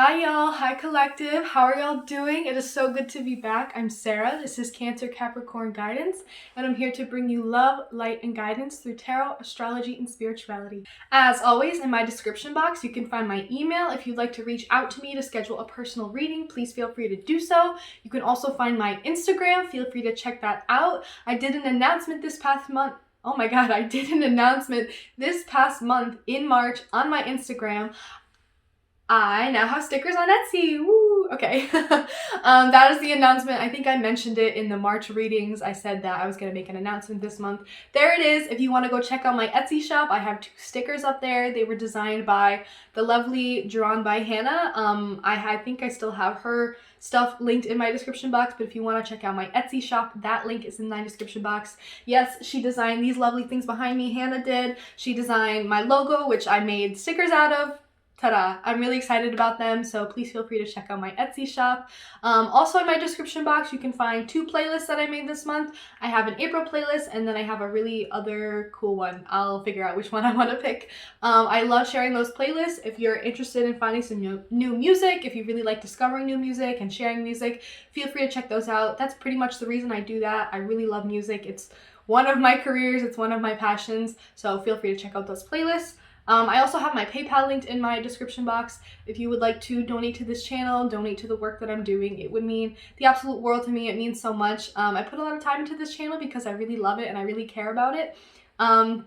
Hi y'all, hi collective, how are y'all doing? It is so good to be back. I'm Sarah, this is Cancer Capricorn Guidance, and I'm here to bring you love, light, and guidance through tarot, astrology, and spirituality. As always, in my description box, you can find my email. If you'd like to reach out to me to schedule a personal reading, please feel free to do so. You can also find my Instagram, feel free to check that out. I did an announcement this past month. Oh my god, I did an announcement this past month in March on my Instagram. I now have stickers on Etsy. Woo! Okay. That is the announcement. I think I mentioned it in the March readings. I said that I was going to make an announcement this month. There it is. If you want to go check out my Etsy shop, I have 2 stickers up there. They were designed by the lovely Drawn by Hanna. I think I still have her stuff linked in my description box, but if you want to check out my Etsy shop, that link is in my description box. Yes, she designed these lovely things behind me. Hanna did. She designed my logo, which I made stickers out of. Ta-da! I'm really excited about them, so please feel free to check out my Etsy shop. Also in my description box, you can find 2 playlists that I made this month. I have an April playlist, and then I have a really other cool one. I'll figure out which one I want to pick. I love sharing those playlists. If you're interested in finding some new music, if you really like discovering new music and sharing music, feel free to check those out. That's pretty much the reason I do that. I really love music. It's one of my careers. It's one of my passions, so feel free to check out those playlists. I also have my PayPal linked in my description box. If you would like to donate to this channel, donate to the work that I'm doing, it would mean the absolute world to me. It means so much. I put a lot of time into this channel because I really love it and I really care about it. And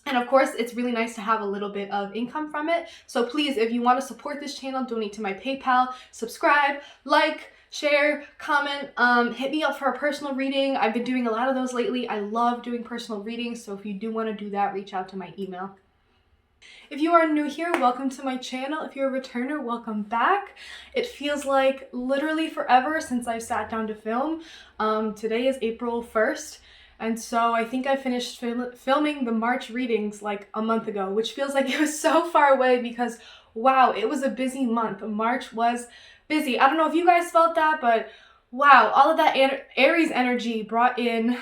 of course, it's really nice to have a little bit of income from it. So please, if you want to support this channel, donate to my PayPal, subscribe, like, share, comment, hit me up for a personal reading. I've been doing a lot of those lately. I love doing personal readings. So if you do want to do that, reach out to my email. If you are new here, welcome to my channel. If you're a returner, welcome back. It feels like literally forever since I sat down to film. Today is April 1st, and so I think I finished filming the March readings like a month ago, which feels like it was so far away because, wow, it was a busy month. March was busy. I don't know if you guys felt that, but wow, all of that Aries energy brought in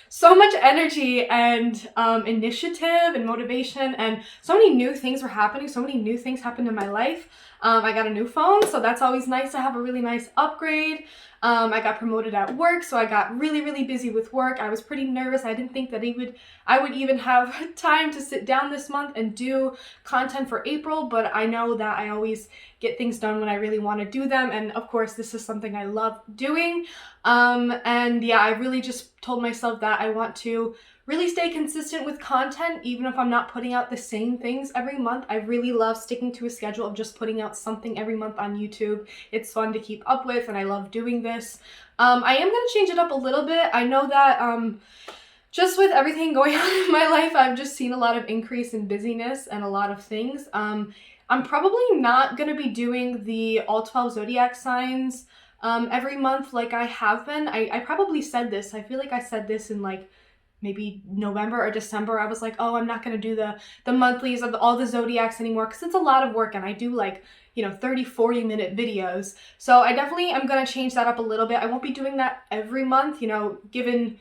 so much energy and initiative and motivation, and so many new things were happening. So many new things happened in my life. I got a new phone, so that's always nice to have a really nice upgrade. I got promoted at work, so I got really busy with work. I was pretty nervous. I didn't think that I would even have time to sit down this month and do content for April, but I know that I always get things done when I really want to do them, and of course this is something I love doing. And yeah, I really just told myself that I want to really stay consistent with content, even if I'm not putting out the same things every month. I really love sticking to a schedule of just putting out something every month on YouTube. It's fun to keep up with, and I love doing this. I am going to change it up a little bit. I know that just with everything going on in my life, I've just seen a lot of increase in busyness and a lot of things. I'm probably not going to be doing the all 12 zodiac signs every month like I have been. I probably said this. I feel like I said this in like maybe November or December. I was like, oh, I'm not going to do the monthlies of all the zodiacs anymore because it's a lot of work and I do like, 30-40 minute videos. So I definitely am going to change that up a little bit. I won't be doing that every month, given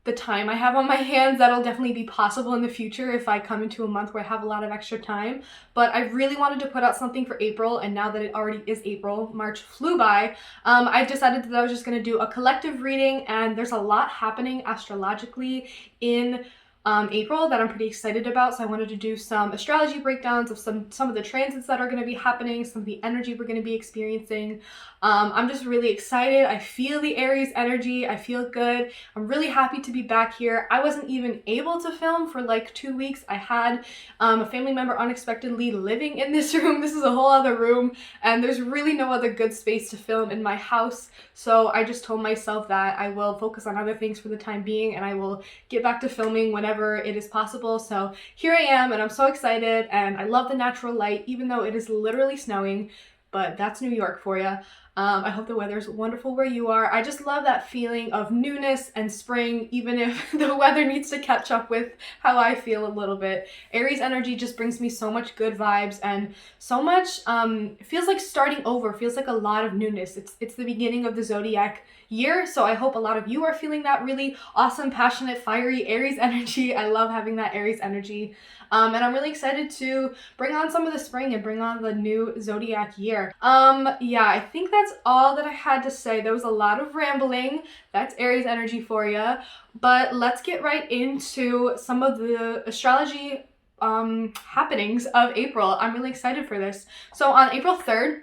the time I have on my hands. That'll definitely be possible in the future if I come into a month where I have a lot of extra time. But I really wanted to put out something for April, and now that it already is April, March flew by, I decided that I was just going to do a collective reading, and there's a lot happening astrologically in April that I'm pretty excited about. So I wanted to do some astrology breakdowns of some of the transits that are going to be happening, some of the energy we're going to be experiencing. I'm just really excited. I feel the Aries energy. I feel good. I'm really happy to be back here. I wasn't even able to film for like 2 weeks. I had a family member unexpectedly living in this room. This is a whole other room, and there's really no other good space to film in my house. So I just told myself that I will focus on other things for the time being, and I will get back to filming whenever it is possible. So here I am, and I'm so excited, and I love the natural light, even though it is literally snowing, but that's New York for you. I hope the weather's wonderful where you are. I just love that feeling of newness and spring, even if the weather needs to catch up with how I feel a little bit. Aries energy just brings me so much good vibes and so much, it feels like starting over, feels like a lot of newness. It's the beginning of the zodiac year, so I hope a lot of you are feeling that really awesome, passionate, fiery Aries energy. I love having that Aries energy. And I'm really excited to bring on some of the spring and bring on the new zodiac year. sure. Yeah, I think that's all that I had to say. There was a lot of rambling. That's Aries energy for you. But let's get right into some of the astrology happenings of April. I'm really excited for this. So on April 3rd,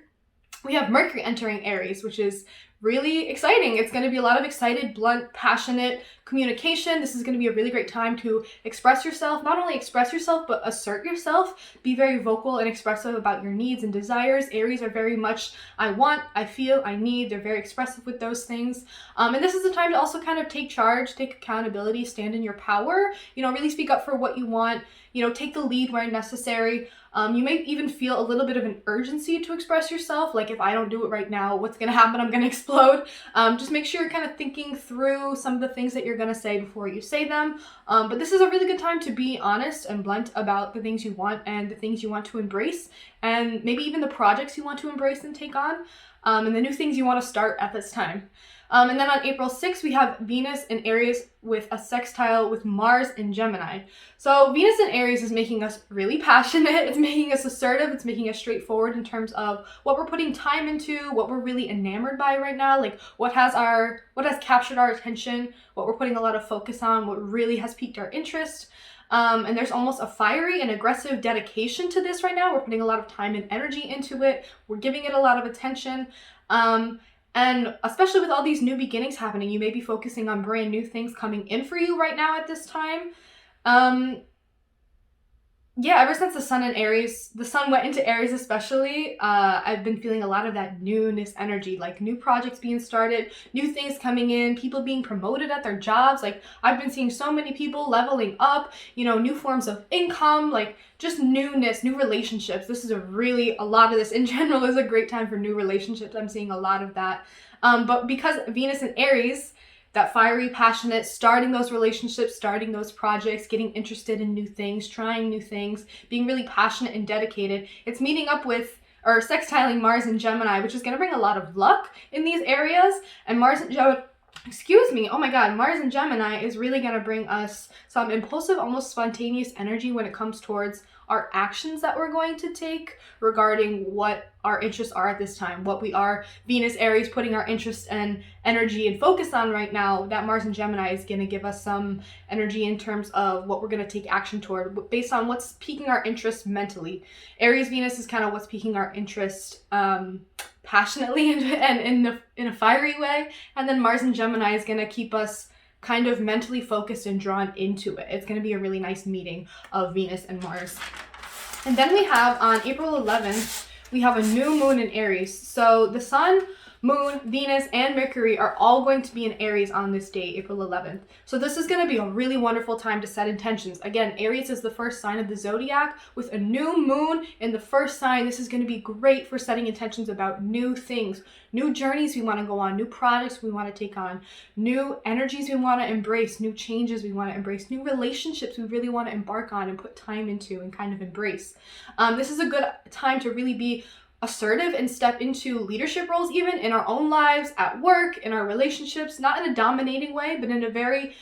we have Mercury entering Aries, which is really exciting. It's going to be a lot of excited, blunt, passionate communication. This is going to be a really great time to express yourself. Not only express yourself, but assert yourself. Be very vocal and expressive about your needs and desires. Aries are very much, I want, I feel, I need. They're very expressive with those things. And this is the time to also kind of take charge, take accountability, stand in your power, really speak up for what you want, take the lead where necessary. You may even feel a little bit of an urgency to express yourself. Like, if I don't do it right now, what's going to happen? I'm going to explode. Just make sure you're kind of thinking through some of the things that you're going to say before you say them. But this is a really good time to be honest and blunt about the things you want and the things you want to embrace, and maybe even the projects you want to embrace and take on, and the new things you want to start at this time. And then on April 6th, we have Venus in Aries with a sextile with Mars in Gemini. So Venus in Aries is making us really passionate. It's making us assertive. It's making us straightforward in terms of what we're putting time into, what we're really enamored by right now, like what has captured our attention, what we're putting a lot of focus on, what really has piqued our interest. And there's almost a fiery and aggressive dedication to this right now. We're putting a lot of time and energy into it. We're giving it a lot of attention. And especially with all these new beginnings happening, you may be focusing on brand new things coming in for you right now at this time. Ever since the sun went into Aries especially, I've been feeling a lot of that newness energy, like new projects being started, new things coming in, people being promoted at their jobs. Like, I've been seeing so many people leveling up, new forms of income, like just newness, new relationships. A lot of this in general is a great time for new relationships. I'm seeing a lot of that. But because Venus in Aries, that fiery, passionate, starting those relationships, starting those projects, getting interested in new things, trying new things, being really passionate and dedicated. It's meeting up with or sextiling Mars and Gemini, which is going to bring a lot of luck in these areas. And Mars and Gemini is really going to bring us some impulsive, almost spontaneous energy when it comes towards our actions that we're going to take regarding what our interests are at this time, what we are, Venus, Aries, putting our interest and energy and focus on right now. That Mars and Gemini is going to give us some energy in terms of what we're going to take action toward based on what's piquing our interest mentally. Aries Venus is kind of what's piquing our interest passionately and in a fiery way. And then Mars and Gemini is going to keep us kind of mentally focused and drawn into it. It's going to be a really nice meeting of Venus and Mars. And then we have on April 11th, we have a new moon in Aries. So the sun, moon, Venus, and Mercury are all going to be in Aries on this day, April 11th. So this is going to be a really wonderful time to set intentions. Again, Aries is the first sign of the zodiac. With a new moon in the first sign, this is going to be great for setting intentions about new things, new journeys we want to go on, new projects we want to take on, new energies we want to embrace, new changes we want to embrace, new relationships we really want to embark on and put time into and kind of embrace. This is a good time to really be assertive and step into leadership roles, even in our own lives, at work, in our relationships, not in a dominating way, but in a very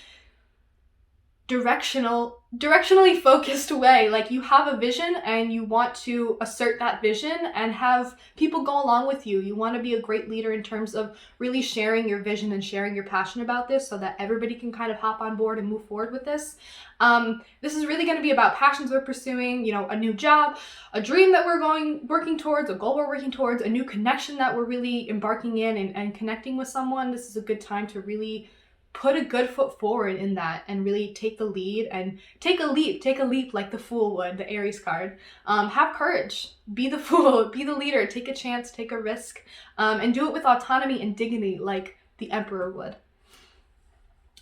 directionally focused way. Like, you have a vision and you want to assert that vision and have people go along with you. You want to be a great leader in terms of really sharing your vision and sharing your passion about this so that everybody can kind of hop on board and move forward with this. This is really going to be about passions we're pursuing, a new job, a dream that we're working towards, a goal we're working towards, a new connection that we're really embarking in and connecting with someone. This is a good time to really put a good foot forward in that and really take the lead and take a leap like the Fool would, the Aries card. Have courage, be the Fool, be the leader, take a chance, take a risk, and do it with autonomy and dignity like the Emperor would.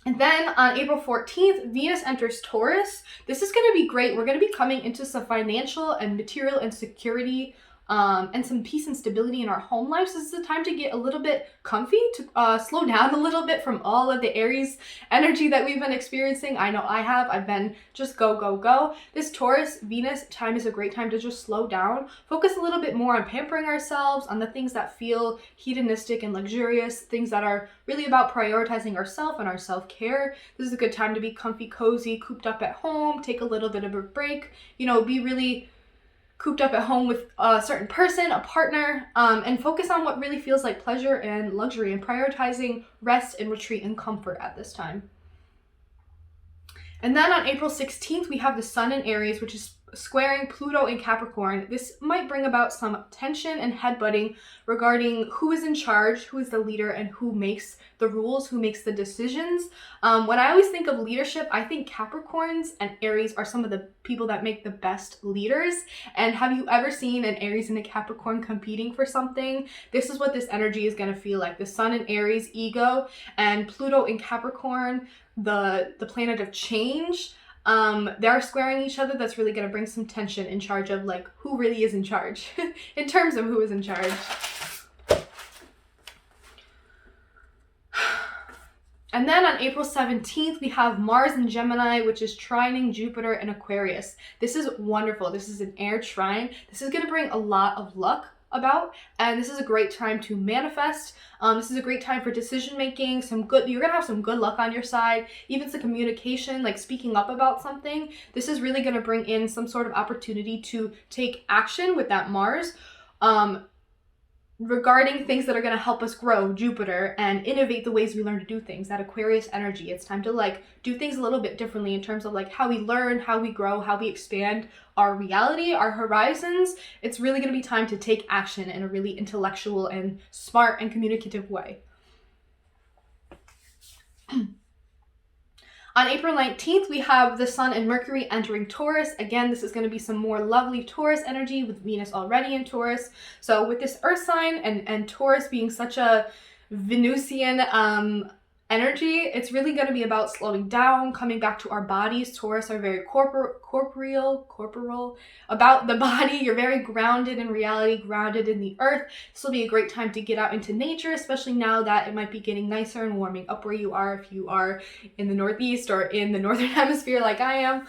And then on April 14th, Venus enters Taurus. This is going to be great. We're going to be coming into some financial and material insecurity and some peace and stability in our home lives. This is the time to get a little bit comfy, to slow down a little bit from all of the Aries energy that we've been experiencing. I know I have. I've been just go, go, go. This Taurus Venus time is a great time to just slow down, focus a little bit more on pampering ourselves, on the things that feel hedonistic and luxurious, things that are really about prioritizing ourselves and our self-care. This is a good time to be comfy, cozy, cooped up at home, take a little bit of a break, be really cooped up at home with a certain person, a partner, and focus on what really feels like pleasure and luxury, and prioritizing rest and retreat and comfort at this time. And then on April 16th, we have the Sun in Aries, which is squaring Pluto in Capricorn. This might bring about some tension and headbutting regarding who is in charge, who is the leader, and who makes the rules, who makes the decisions. When I always think of leadership, I think Capricorns and Aries are some of the people that make the best leaders. And have you ever seen an Aries and a Capricorn competing for something? This is what this energy is going to feel like. The Sun in Aries, ego, and Pluto in Capricorn, the planet of change. They're squaring each other. That's really going to bring some tension in charge of like who really is in charge in terms of who is in charge. And then on April 17th, we have Mars in Gemini, which is trining Jupiter in Aquarius. This is wonderful. This is an air trine. This is going to bring a lot of luck about, and this is a great time to manifest. This is a great time for decision making. You're gonna have some good luck on your side. Even some communication, like speaking up about something. This is really gonna bring in some sort of opportunity to take action with that Mars. Regarding things that are going to help us grow, Jupiter, and innovate the ways we learn to do things, that Aquarius energy. It's time to like do things a little bit differently in terms of like how we learn, how we grow, how we expand our reality, our horizons. It's really going to be time to take action in a really intellectual and smart and communicative way. On April 19th, we have the Sun and Mercury entering Taurus. Again, this is going to be some more lovely Taurus energy with Venus already in Taurus. So with this Earth sign and Taurus being such a Venusian energy, it's really going to be about slowing down, coming back to our bodies. Taurus are very corporal, about the body. You're very grounded in reality, grounded in the earth. This will be a great time to get out into nature, especially now that it might be getting nicer and warming up where you are, if you are in the Northeast or in the Northern Hemisphere like I am.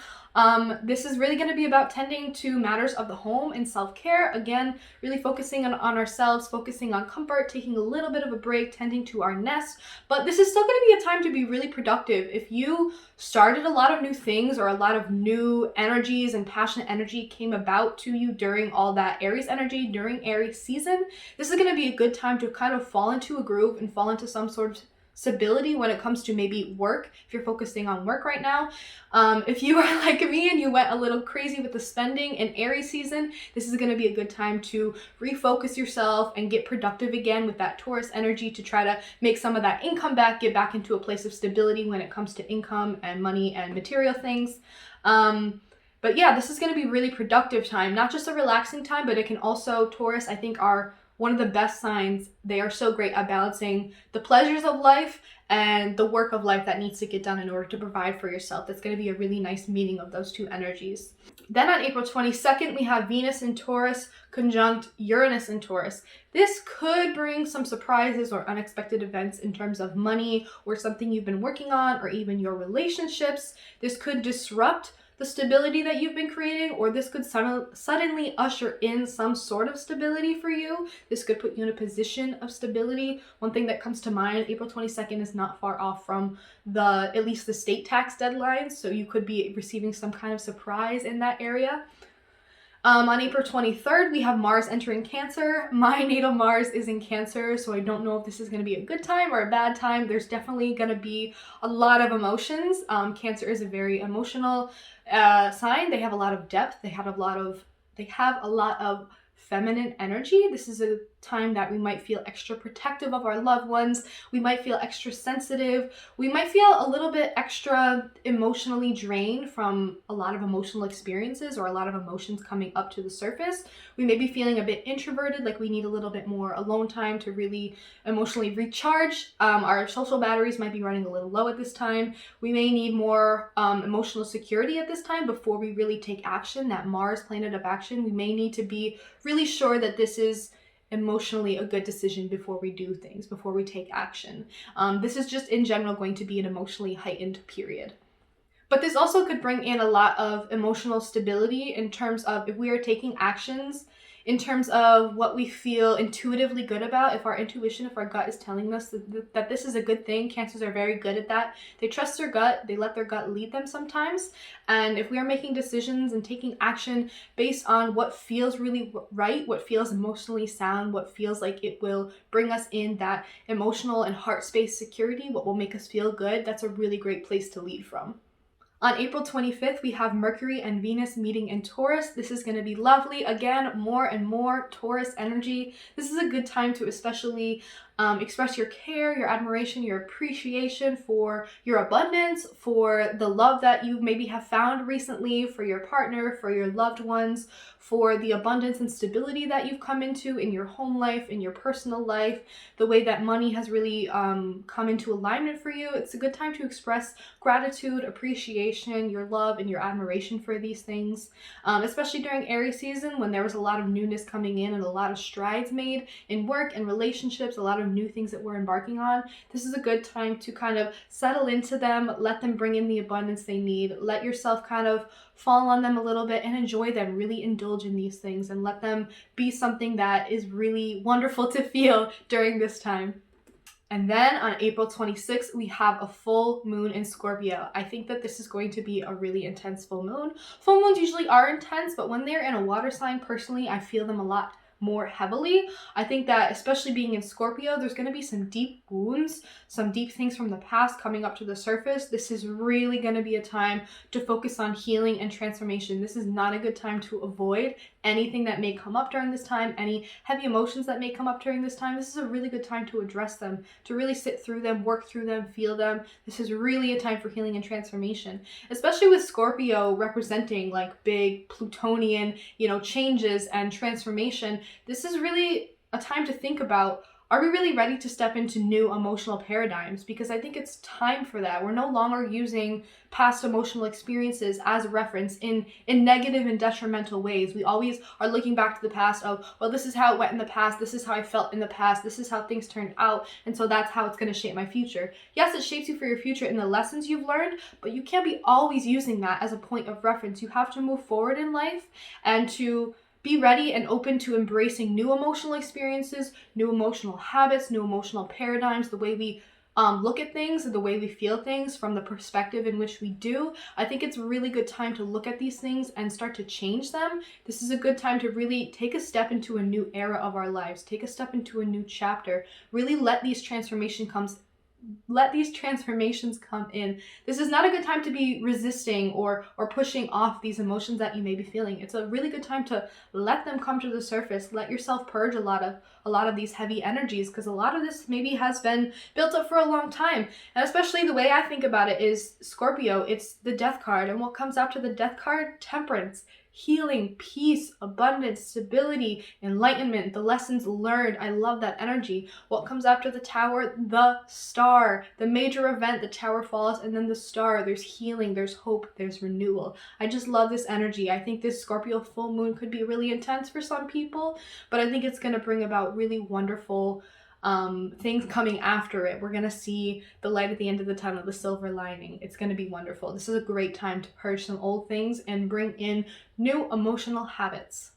This is really going to be about tending to matters of the home and self-care. Again, really focusing on ourselves, focusing on comfort, taking a little bit of a break, tending to our nest. But this is still going to be a time to be really productive. If you started a lot of new things or a lot of new energies and passionate energy came about to you during all that Aries energy, during Aries season, this is going to be a good time to kind of fall into a groove and fall into some sort of stability when it comes to maybe work, if you're focusing on work right now. If you are like me and you went a little crazy with the spending in Aries season, this is going to be a good time to refocus yourself and get productive again with that Taurus energy to try to make some of that income back, get back into a place of stability when it comes to income and money and material things. But yeah, this is going to be really productive time, not just a relaxing time, but it can also, Taurus, I think, are one of the best signs. They are so great at balancing the pleasures of life and the work of life that needs to get done in order to provide for yourself. That's going to be a really nice meeting of those two energies. Then on April 22nd, we have Venus in Taurus conjunct Uranus in Taurus. This could bring some surprises or unexpected events in terms of money or something you've been working on, or even your relationships. This could disrupt the stability that you've been creating, or this could suddenly usher in some sort of stability for you. This could put you in a position of stability. One thing that comes to mind, April 22nd is not far off from at least the state tax deadlines, so you could be receiving some kind of surprise in that area. On April 23rd, we have Mars entering Cancer. My natal Mars is in Cancer, so I don't know if this is going to be a good time or a bad time. There's definitely going to be a lot of emotions. Cancer is a very emotional sign. They have a lot of depth. They have a lot of feminine energy. This is a time that we might feel extra protective of our loved ones. We might feel extra sensitive. We might feel a little bit extra emotionally drained from a lot of emotional experiences or a lot of emotions coming up to the surface. We may be feeling a bit introverted, like we need a little bit more alone time to really emotionally recharge. Our social batteries might be running a little low at this time. We may need more emotional security at this time before we really take action, that Mars planet of action. We may need to be really sure that this is emotionally a good decision before we do things, before we take action. This is just in general going to be an emotionally heightened period. But this also could bring in a lot of emotional stability in terms of if we are taking actions in terms of what we feel intuitively good about. If our intuition, if our gut is telling us that this is a good thing, Cancers are very good at that. They trust their gut, they let their gut lead them sometimes. And if we are making decisions and taking action based on what feels really right, what feels emotionally sound, what feels like it will bring us in that emotional and heart space security, what will make us feel good, that's a really great place to lead from. On April 25th, we have Mercury and Venus meeting in Taurus. This is going to be lovely. Again, more and more Taurus energy. This is a good time to especially express your care, your admiration, your appreciation for your abundance, for the love that you maybe have found recently, for your partner, for your loved ones, for the abundance and stability that you've come into in your home life, in your personal life, the way that money has really come into alignment for you. It's a good time to express gratitude, appreciation, your love, and your admiration for these things, especially during Aries season when there was a lot of newness coming in and a lot of strides made in work and relationships, a lot of new things that we're embarking on. This is a good time to kind of settle into them, let them bring in the abundance they need, let yourself kind of fall on them a little bit and enjoy them, really indulge in these things and let them be something that is really wonderful to feel during this time. And then on April 26th, we have a full moon in Scorpio. I think that this is going to be a really intense full moon. Full moons usually are intense, but when they're in a water sign, personally, I feel them a lot more heavily. I think that especially being in Scorpio, there's going to be some deep wounds, some deep things from the past coming up to the surface. This is really going to be a time to focus on healing and transformation. This is not a good time to avoid anything that may come up during this time, any heavy emotions that may come up during this time. This is a really good time to address them, to really sit through them, work through them, feel them. This is really a time for healing and transformation, especially with Scorpio representing like big Plutonian, changes and transformation. This is really a time to think about, are we really ready to step into new emotional paradigms? Because I think it's time for that. We're no longer using past emotional experiences as a reference in negative and detrimental ways. We always are looking back to the past of, well, this is how it went in the past. This is how I felt in the past. This is how things turned out. And so that's how it's going to shape my future. Yes, it shapes you for your future in the lessons you've learned, but you can't be always using that as a point of reference. You have to move forward in life and to be ready and open to embracing new emotional experiences, new emotional habits, new emotional paradigms, the way we look at things and the way we feel things from the perspective in which we do. I think it's a really good time to look at these things and start to change them. This is a good time to really take a step into a new era of our lives, take a step into a new chapter, really let these transformations come in. This is not a good time to be resisting or pushing off these emotions that you may be feeling. It's a really good time to let them come to the surface. Let yourself purge a lot of these heavy energies, because a lot of this maybe has been built up for a long time. And especially the way I think about it is Scorpio, it's the death card. And what comes after the death card? Temperance. Healing, peace, abundance, stability, enlightenment, the lessons learned. I love that energy. What comes after the tower? The star. The major event, the tower falls, and then the star. There's healing, there's hope, there's renewal. I just love this energy. I think this Scorpio full moon could be really intense for some people, but I think it's going to bring about really wonderful things coming after it. We're going to see the light at the end of the tunnel, the silver lining. It's going to be wonderful. This is a great time to purge some old things and bring in new emotional habits.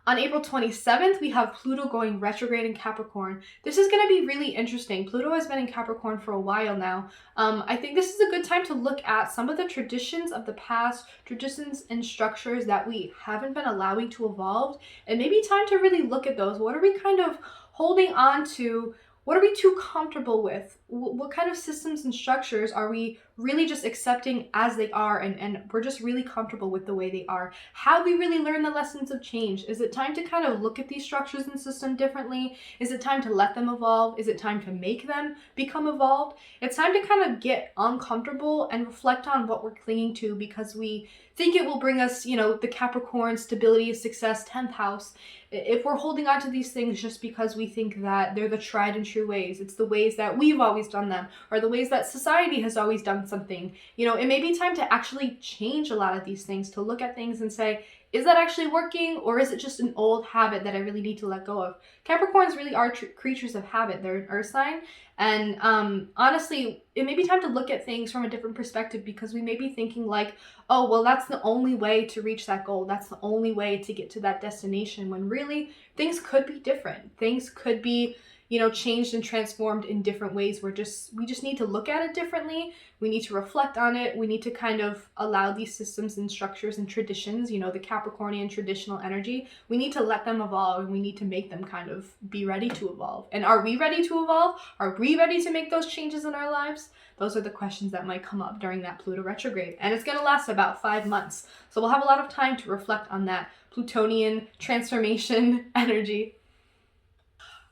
On April 27th, we have Pluto going retrograde in Capricorn. This is going to be really interesting. Pluto has been in Capricorn for a while now. I think this is a good time to look at some of the traditions of the past, traditions and structures that we haven't been allowing to evolve, and maybe time to really look at those. What are we kind of holding on to? What are we too comfortable with? What kind of systems and structures are we really just accepting as they are, and we're just really comfortable with the way they are? Have we really learned the lessons of change? Is it time to kind of look at these structures and systems differently? Is it time to let them evolve? Is it time to make them become evolved? It's time to kind of get uncomfortable and reflect on what we're clinging to because we think it will bring us, the Capricorn stability, success, 10th house. If we're holding on to these things just because we think that they're the tried and true ways, it's the ways that we've always done them, or the ways that society has always done something, it may be time to actually change a lot of these things, to look at things and say, is that actually working, or is it just an old habit that I really need to let go of? Capricorns really are creatures of habit. They're an earth sign. And honestly, it may be time to look at things from a different perspective, because we may be thinking like, oh, well, that's the only way to reach that goal. That's the only way to get to that destination, when really things could be different. Things could be, changed and transformed in different ways. We just need to look at it differently. We need to reflect on it. We need to kind of allow these systems and structures and traditions, the Capricornian traditional energy, we need to let them evolve, and we need to make them kind of be ready to evolve. And are we ready to evolve? Are we ready to make those changes in our lives? Those are the questions that might come up during that Pluto retrograde. And it's going to last about 5 months. So we'll have a lot of time to reflect on that Plutonian transformation energy.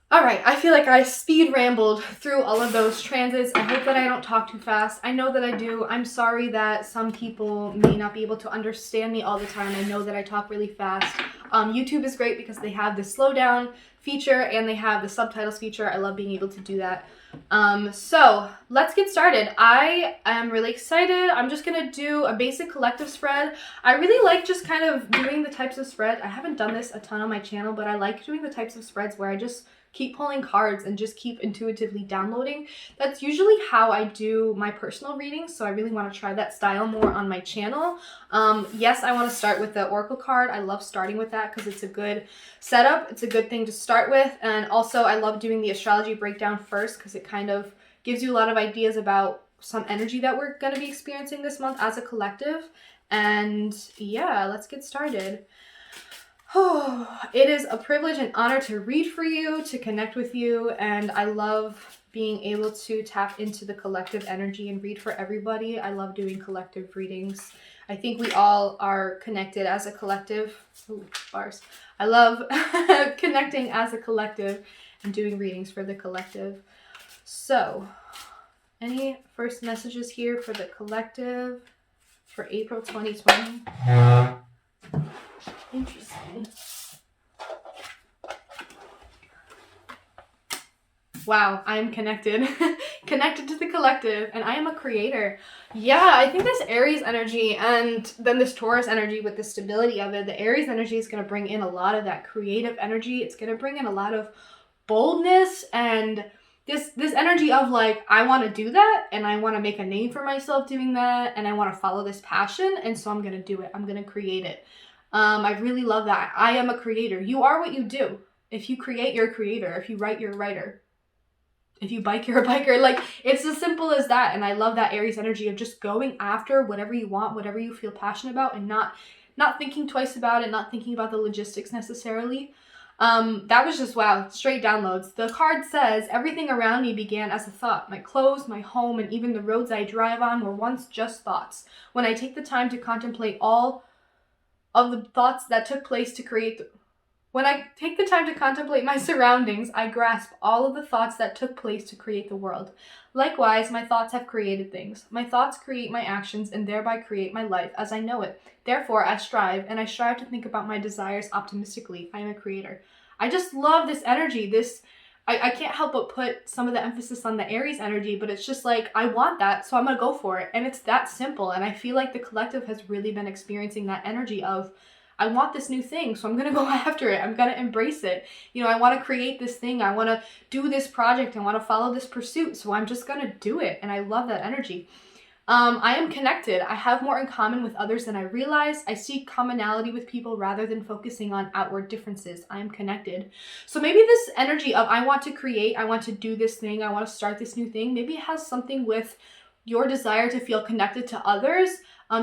All right, I feel like I speed rambled through all of those transits. I hope that I don't talk too fast. I know that I do. I'm sorry that some people may not be able to understand me all the time. I know that I talk really fast. YouTube is great because they have the slow down feature and they have the subtitles feature. I love being able to do that. So let's get started. I am really excited. I'm just gonna do a basic collective spread. I really like just kind of doing the types of spread. I haven't done this a ton on my channel, but I like doing the types of spreads where I just keep pulling cards and just keep intuitively downloading. That's usually how I do my personal readings, so I really want to try that style more on my channel. Yes, I want to start with the Oracle card. I love starting with that because it's a good setup. It's a good thing to start with, and also I love doing the astrology breakdown first because it kind of gives you a lot of ideas about some energy that we're going to be experiencing this month as a collective. And yeah, let's get started. It is a privilege and honor to read for you, to connect with you, and I love being able to tap into the collective energy and read for everybody. I love doing collective readings. I think we all are connected as a collective. Ooh, bars. I love connecting as a collective and doing readings for the collective. So, any first messages here for the collective for April 2020? Interesting. Wow, I am connected. Connected to the collective, and I am a creator. Yeah, I think this Aries energy and then this Taurus energy with the stability of it, the Aries energy is going to bring in a lot of that creative energy. It's going to bring in a lot of boldness and this energy of like, I want to do that and I want to make a name for myself doing that and I want to follow this passion, and so I'm going to do it. I'm going to create it. I really love that. I am a creator. You are what you do. If you create, you're a creator. If you write, you're a writer. If you bike, you're a biker. Like, it's as simple as that. And I love that Aries energy of just going after whatever you want, whatever you feel passionate about, and not thinking twice about it, not thinking about the logistics necessarily. That was just, wow, straight downloads. The card says, everything around me began as a thought. My clothes, my home, and even the roads I drive on were once just thoughts. When I take the time to contemplate all of the thoughts that took place to create When I take the time to contemplate my surroundings, I grasp all of the thoughts that took place to create the world. Likewise, my thoughts have created things. My thoughts create my actions and thereby create my life as I know it. Therefore, I strive to think about my desires optimistically. I am a creator. I just love this energy. I can't help but put some of the emphasis on the Aries energy, but it's just like, I want that, so I'm going to go for it. And it's that simple. And I feel like the collective has really been experiencing that energy of, I want this new thing, so I'm going to go after it. I'm going to embrace it. I want to create this thing. I want to do this project. I want to follow this pursuit, so I'm just going to do it. And I love that energy. I am connected. I have more in common with others than I realize. I seek commonality with people rather than focusing on outward differences. I am connected. So maybe this energy of I want to create, I want to do this thing, I want to start this new thing, maybe it has something with your desire to feel connected to others,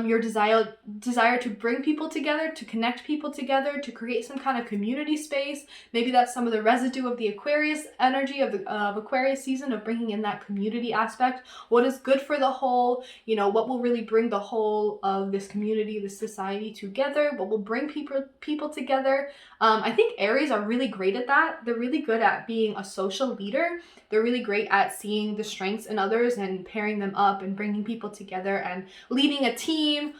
your desire to bring people together, to connect people together, to create some kind of community space. Maybe that's some of the residue of the Aquarius energy of Aquarius season, of bringing in that community aspect. What is good for the whole, what will really bring the whole of this community, this society together, what will bring people together. I think Aries are really great at that. They're really good at being a social leader. They're really great at seeing the strengths in others and pairing them up and bringing people together and leading a team,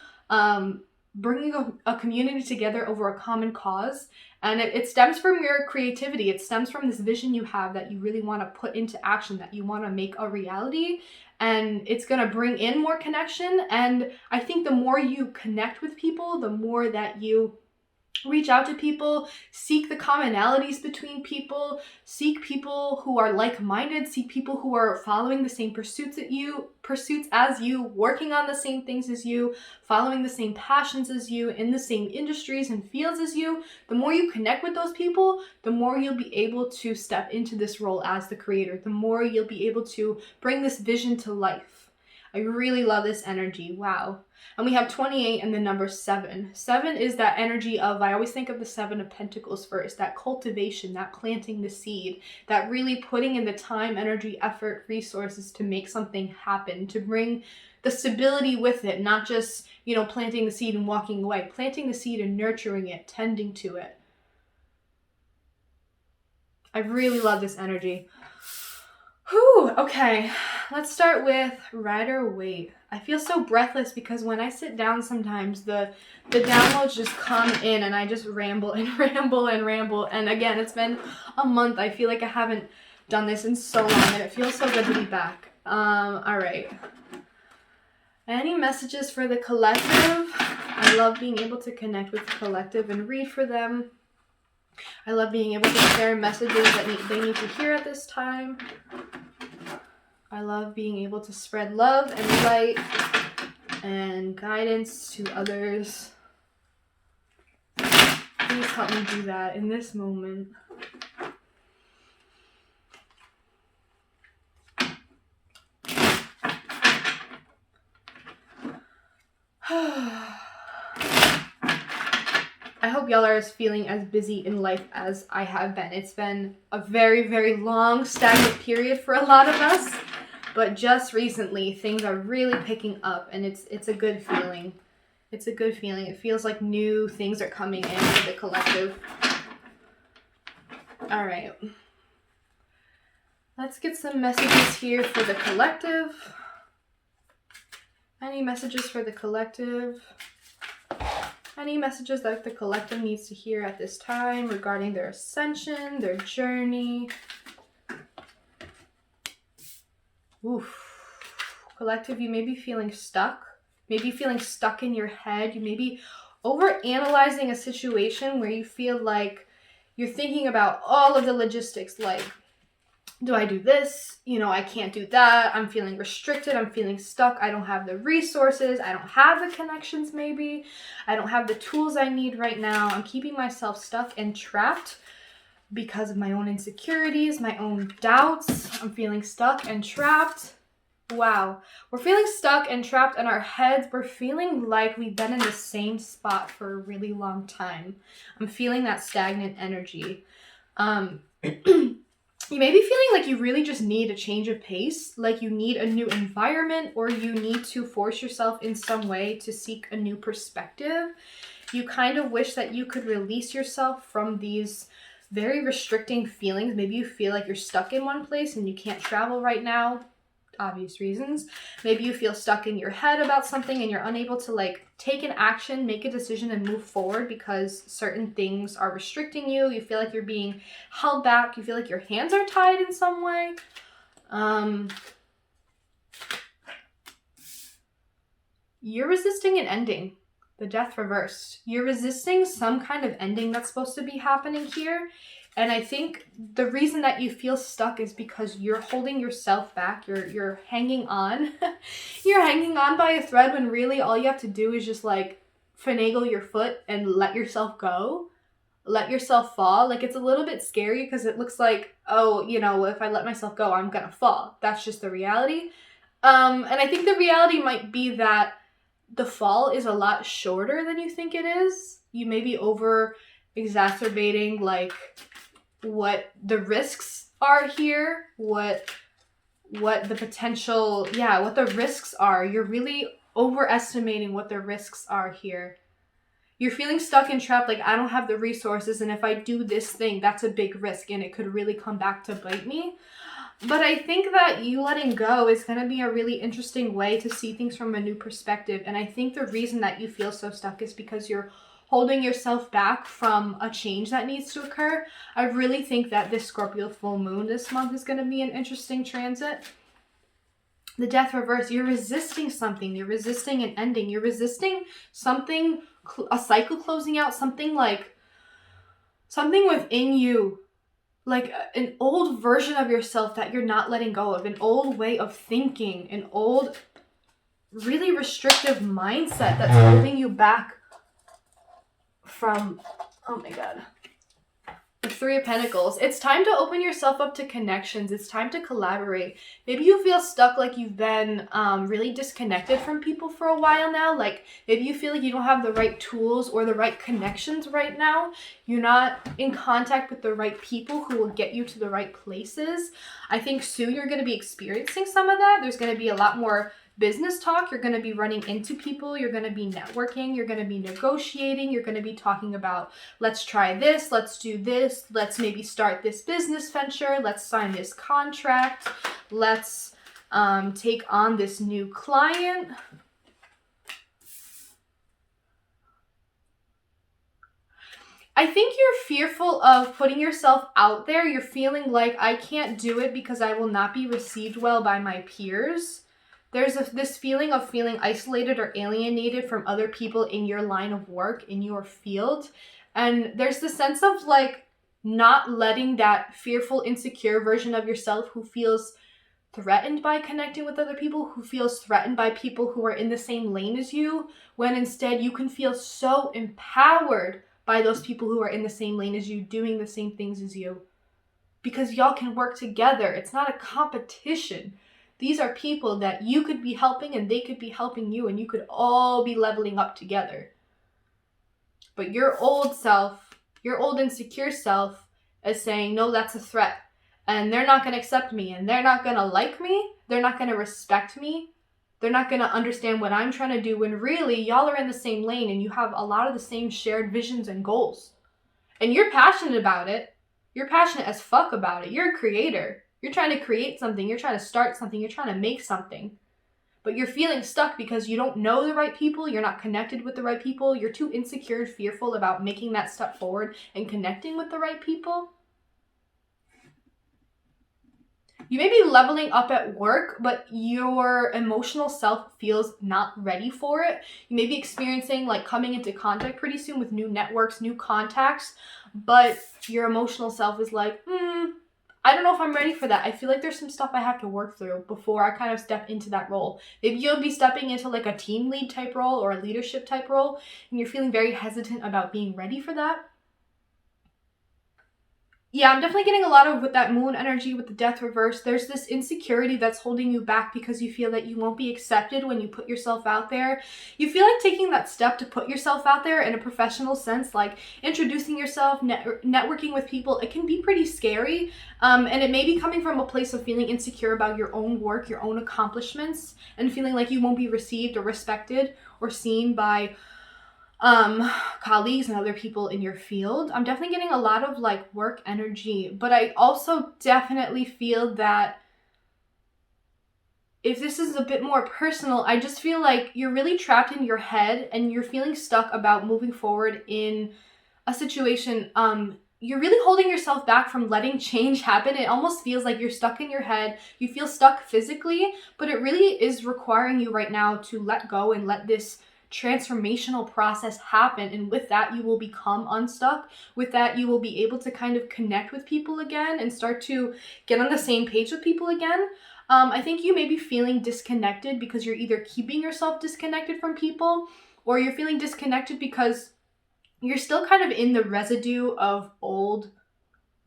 bringing a community together over a common cause. And it stems from your creativity. It stems from this vision you have that you really want to put into action, that you want to make a reality. And it's going to bring in more connection. And I think the more you connect with people, the more that you Reach out to people, seek the commonalities between people, seek people who are like-minded, seek people who are following the same pursuits as you, working on the same things as you, following the same passions as you, in the same industries and fields as you. The more you connect with those people, the more you'll be able to step into this role as the creator, the more you'll be able to bring this vision to life. I really love this energy. Wow. And we have 28 and the number 7. 7 is that energy of, I always think of the 7 of Pentacles first, that cultivation, that planting the seed, that really putting in the time, energy, effort, resources to make something happen, to bring the stability with it, not just, planting the seed and walking away, planting the seed and nurturing it, tending to it. I really love this energy. Whew, okay, let's start with Rider-Waite. I feel so breathless because when I sit down sometimes the downloads just come in and I just ramble and ramble and ramble. And again, it's been a month. I feel like I haven't done this in so long and it feels so good to be back. All right. Any messages for the collective? I love being able to connect with the collective and read for them. I love being able to share messages that they need to hear at this time. I love being able to spread love and light and guidance to others. Please help me do that in this moment. I hope y'all are feeling as busy in life as I have been. It's been a very, very long, stagnant period for a lot of us. But just recently, things are really picking up, and it's a good feeling. It's a good feeling. It feels like new things are coming in for the collective. All right. Let's get some messages here for the collective. Any messages for the collective? Any messages that the collective needs to hear at this time regarding their ascension, their journey? Oof. Collective, you may be feeling stuck. Maybe feeling stuck in your head. You may be overanalyzing a situation where you feel like you're thinking about all of the logistics, like, do I do this? I can't do that. I'm feeling restricted. I'm feeling stuck. I don't have the resources. I don't have the connections, maybe. I don't have the tools I need right now. I'm keeping myself stuck and trapped because of my own insecurities, my own doubts. I'm feeling stuck and trapped. Wow. We're feeling stuck and trapped in our heads. We're feeling like we've been in the same spot for a really long time. I'm feeling that stagnant energy. You may be feeling like you really just need a change of pace, like you need a new environment, or you need to force yourself in some way to seek a new perspective. You kind of wish that you could release yourself from these very restricting feelings. Maybe you feel like you're stuck in one place and you can't travel right now. Obvious reasons. Maybe you feel stuck in your head about something and you're unable to take an action, make a decision, and move forward because certain things are restricting you. You feel like you're being held back. You feel like your hands are tied in some way. You're resisting an ending. The Death reversed. You're resisting some kind of ending that's supposed to be happening here. And I think the reason that you feel stuck is because you're holding yourself back. You're hanging on. You're hanging on by a thread when really all you have to do is just finagle your foot and let yourself go. Let yourself fall. It's a little bit scary because it looks like, if I let myself go, I'm gonna fall. That's just the reality. And I think the reality might be that the fall is a lot shorter than you think it is. You may be over exacerbating what the risks are here, what the potential, what the risks are. You're really overestimating what the risks are here. You're feeling stuck and trapped, I don't have the resources, and if I do this thing, that's a big risk, and it could really come back to bite me. But I think that you letting go is going to be a really interesting way to see things from a new perspective, and I think the reason that you feel so stuck is because you're holding yourself back from a change that needs to occur. I really think that this Scorpio full moon this month is going to be an interesting transit. The Death reverse, you're resisting something. You're resisting an ending. You're resisting something, a cycle closing out, something something within you, like an old version of yourself that you're not letting go of, an old way of thinking, an old, really restrictive mindset that's holding you back from, oh my God, the Three of Pentacles. It's time to open yourself up to connections. It's time to collaborate. Maybe you feel stuck, like you've been really disconnected from people for a while now. Like maybe you feel like you don't have the right tools or the right connections right now. You're not in contact with the right people who will get you to the right places. I think soon you're going to be experiencing some of that. There's going to be a lot more business talk. You're going to be running into people. You're going to be networking. You're going to be negotiating. You're going to be talking about, let's try this. Let's do this. Let's maybe start this business venture. Let's sign this contract. Let's take on this new client. I think you're fearful of putting yourself out there. You're feeling like, I can't do it because I will not be received well by my peers. There's this feeling of feeling isolated or alienated from other people in your line of work, in your field. And there's the sense of like not letting that fearful, insecure version of yourself who feels threatened by connecting with other people, who feels threatened by people who are in the same lane as you, when instead you can feel so empowered by those people who are in the same lane as you, doing the same things as you. Because y'all can work together. It's not a competition. These are people that you could be helping and they could be helping you, and you could all be leveling up together. But your old self, your old insecure self is saying, no, that's a threat. And they're not going to accept me, and they're not going to like me. They're not going to respect me. They're not going to understand what I'm trying to do, when really y'all are in the same lane and you have a lot of the same shared visions and goals. And you're passionate about it. You're passionate as fuck about it. You're a creator. You're trying to create something. You're trying to start something. You're trying to make something. But you're feeling stuck because you don't know the right people. You're not connected with the right people. You're too insecure and fearful about making that step forward and connecting with the right people. You may be leveling up at work, but your emotional self feels not ready for it. You may be experiencing like coming into contact pretty soon with new networks, new contacts, but your emotional self is like, I don't know if I'm ready for that. I feel like there's some stuff I have to work through before I kind of step into that role. Maybe you'll be stepping into like a team lead type role or a leadership type role, and you're feeling very hesitant about being ready for that. Yeah, I'm definitely getting a lot of, with that moon energy, with the death reverse, there's this insecurity that's holding you back because you feel that you won't be accepted when you put yourself out there. You feel like taking that step to put yourself out there in a professional sense, like introducing yourself, networking with people, it can be pretty scary. And it may be coming from a place of feeling insecure about your own work, your own accomplishments, and feeling like you won't be received or respected or seen by colleagues and other people in your field. I'm definitely getting a lot of like work energy, but I also definitely feel that if this is a bit more personal, I just feel like you're really trapped in your head and you're feeling stuck about moving forward in a situation. You're really holding yourself back from letting change happen. It almost feels like you're stuck in your head. You feel stuck physically, but it really is requiring you right now to let go and let this transformational process happen. And with that, you will become unstuck. With that, you will be able to kind of connect with people again and start to get on the same page with people again. I think you may be feeling disconnected because you're either keeping yourself disconnected from people, or you're feeling disconnected because you're still kind of in the residue of old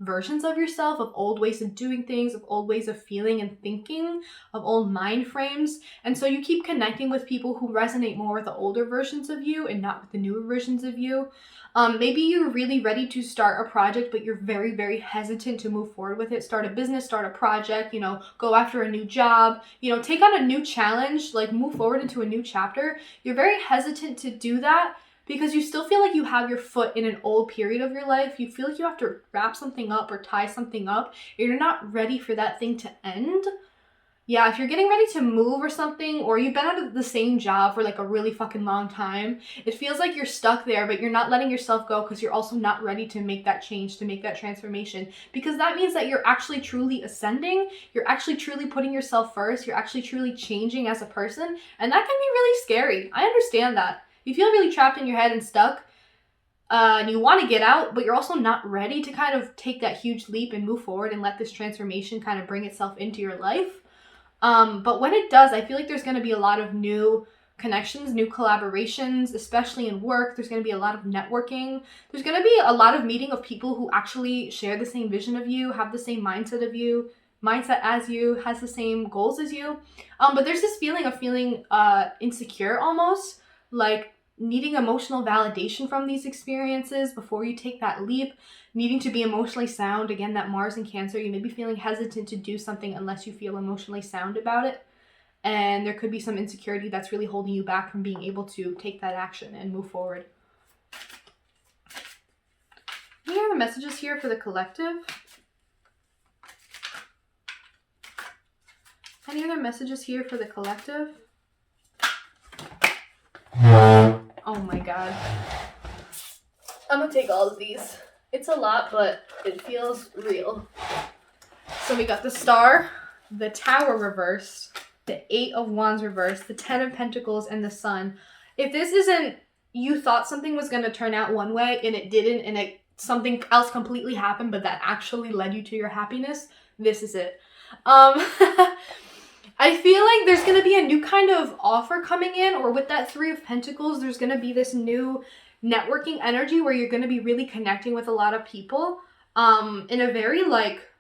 versions of yourself, of old ways of doing things, of old ways of feeling and thinking, of old mind frames. And so you keep connecting with people who resonate more with the older versions of you and not with the newer versions of you. Maybe you're really ready to start a project, but you're very, very hesitant to move forward with it. Start a business, start a project, go after a new job, take on a new challenge, like move forward into a new chapter. You're very hesitant to do that because you still feel like you have your foot in an old period of your life. You feel like you have to wrap something up or tie something up. You're not ready for that thing to end. Yeah, if you're getting ready to move or something, or you've been out of the same job for like a really fucking long time, it feels like you're stuck there, but you're not letting yourself go because you're also not ready to make that change, to make that transformation. Because that means that you're actually truly ascending. You're actually truly putting yourself first. You're actually truly changing as a person. And that can be really scary. I understand that. You feel really trapped in your head and stuck. and you want to get out, but you're also not ready to kind of take that huge leap and move forward and let this transformation kind of bring itself into your life. But when it does, I feel like there's going to be a lot of new connections, new collaborations, especially in work. There's going to be a lot of networking. There's going to be a lot of meeting of people who actually share the same vision of you, have the same mindset as you, has the same goals as you. But there's this feeling of feeling insecure almost, like needing emotional validation from these experiences before you take that leap, needing to be emotionally sound. Again, that Mars in Cancer, you may be feeling hesitant to do something unless you feel emotionally sound about it. And there could be some insecurity that's really holding you back from being able to take that action and move forward. Any other messages here for the collective? Any other messages here for the collective? Oh my god. I'm gonna take all of these. It's a lot, but it feels real. So we got the Star, the Tower reversed, the 8 of Wands reversed, the 10 of Pentacles, and the Sun. If this isn't, you thought something was going to turn out one way and it didn't, and something else completely happened, but that actually led you to your happiness, this is it. I feel like there's going to be a new kind of offer coming in, or with that 3 of Pentacles, there's going to be this new networking energy where you're going to be really connecting with a lot of people in a very